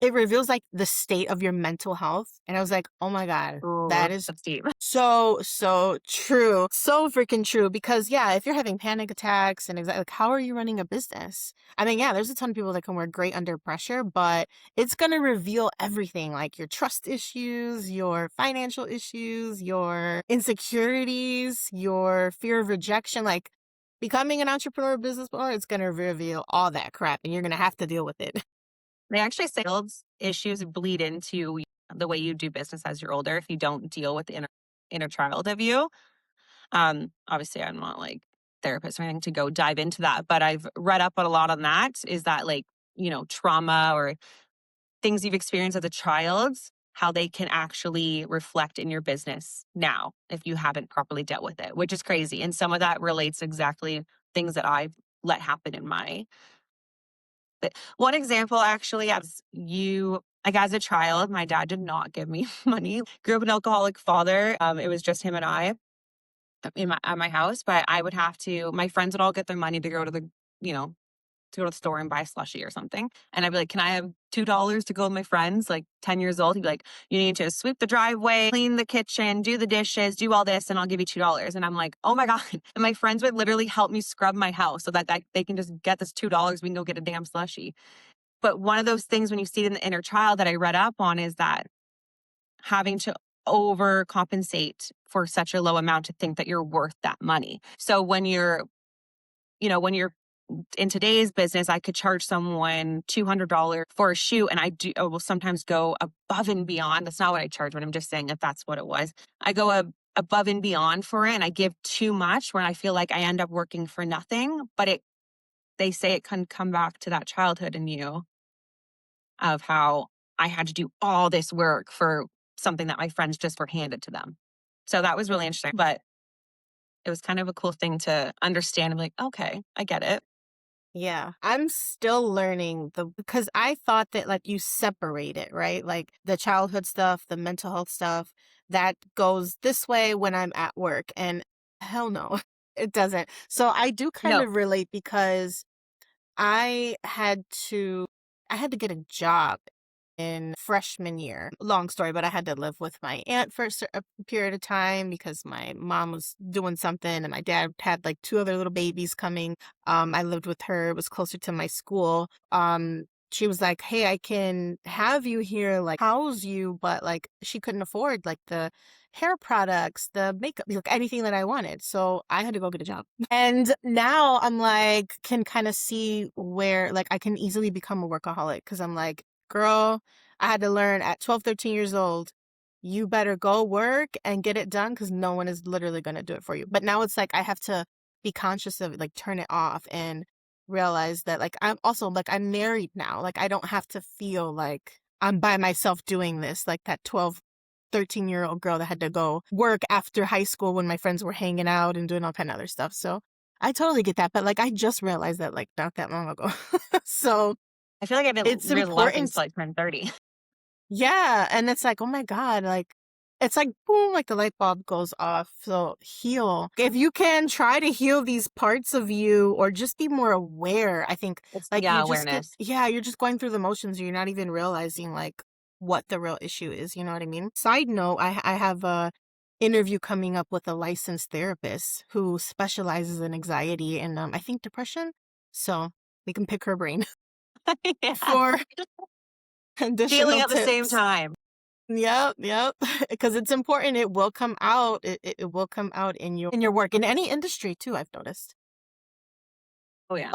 it reveals like the state of your mental health. And I was like, oh my God, Ooh, that is that's deep. so true. So freaking true. Because yeah, if you're having panic attacks and like, how are you running a business? I mean, yeah, there's a ton of people that can work great under pressure, but it's going to reveal everything like your trust issues, your financial issues, your insecurities, your fear of rejection. Like becoming an entrepreneur business owner, it's going to reveal all that crap and you're going to have to deal with it. They actually say those issues bleed into the way you do business as you're older if you don't deal with the inner child of you. Obviously, I'm not like therapist or anything to go dive into that, but I've read up on a lot on that. Is that like, trauma or things you've experienced as a child, how they can actually reflect in your business now if you haven't properly dealt with it, which is crazy. And some of that relates exactly things that I've let happen in my. But one example actually, like as a child, my dad did not give me money. Grew up an alcoholic father. It was just him and I at my house, but I would have to. My friends would all get their money to go to you know, to go to the store and buy a slushie or something. And I'd be like, can I have $2 to go with my friends? Like 10 years old. He'd be like, you need to sweep the driveway, clean the kitchen, do the dishes, do all this, and I'll give you $2. And I'm like, oh my God. And my friends would literally help me scrub my house so that they can just get this $2. We can go get a damn slushie. But one of those things when you see it in the inner child that I read up on is that having to overcompensate for such a low amount to think that you're worth that money. So when you're in today's business, I could charge someone $200 for a shoe, and I will sometimes go above and beyond. That's not what I charge, but I'm just saying if that's what it was. I go above and beyond for it, and I give too much where I feel like I end up working for nothing. But they say it can come back to that childhood in you of how I had to do all this work for something that my friends just were handed to them. So that was really interesting, but it was kind of a cool thing to understand. I'm like, okay, I get it. Yeah, I'm still learning because I thought that like you separate it, right? Like the childhood stuff, the mental health stuff, that goes this way when I'm at work. And hell no, it doesn't. So I do kind No. of relate because I had to I had to get a job in freshman year. Long story, but I had to live with my aunt for a period of time because my mom was doing something and my dad had like two other little babies coming. I lived with her. It was closer to my school. She was like, "Hey, I can have you here, like house you," but like she couldn't afford like the hair products, the makeup, like anything that I wanted. So I had to go get a job. And now I'm like, can kind of see where like I can easily become a workaholic because I'm like, girl, I had to learn at 12, 13 years old, you better go work and get it done because no one is literally going to do it for you. But now it's like I have to be conscious of it, like turn it off and realize that like I'm also like I'm married now. Like I don't have to feel like I'm by myself doing this, like that 12, 13-year-old girl that had to go work after high school when my friends were hanging out and doing all kind of other stuff. So I totally get that. But like I just realized that like not that long ago. So I feel like I didn't it's realize a lot of things important. till I turned 30. Yeah, and it's like, oh my God, like it's like boom, like the light bulb goes off. So heal. If you can try to heal these parts of you or just be more aware, I think like you Yeah, just awareness. you're just going through the motions. You're not even realizing like what the real issue is. You know what I mean? Side note, I have a interview coming up with a licensed therapist who specializes in anxiety and I think depression. So we can pick her brain Yeah. for Healing additional at the same tips. time. Yep. Because it's important. It will come out. It will come out in your work in any industry too. I've noticed. Oh, yeah.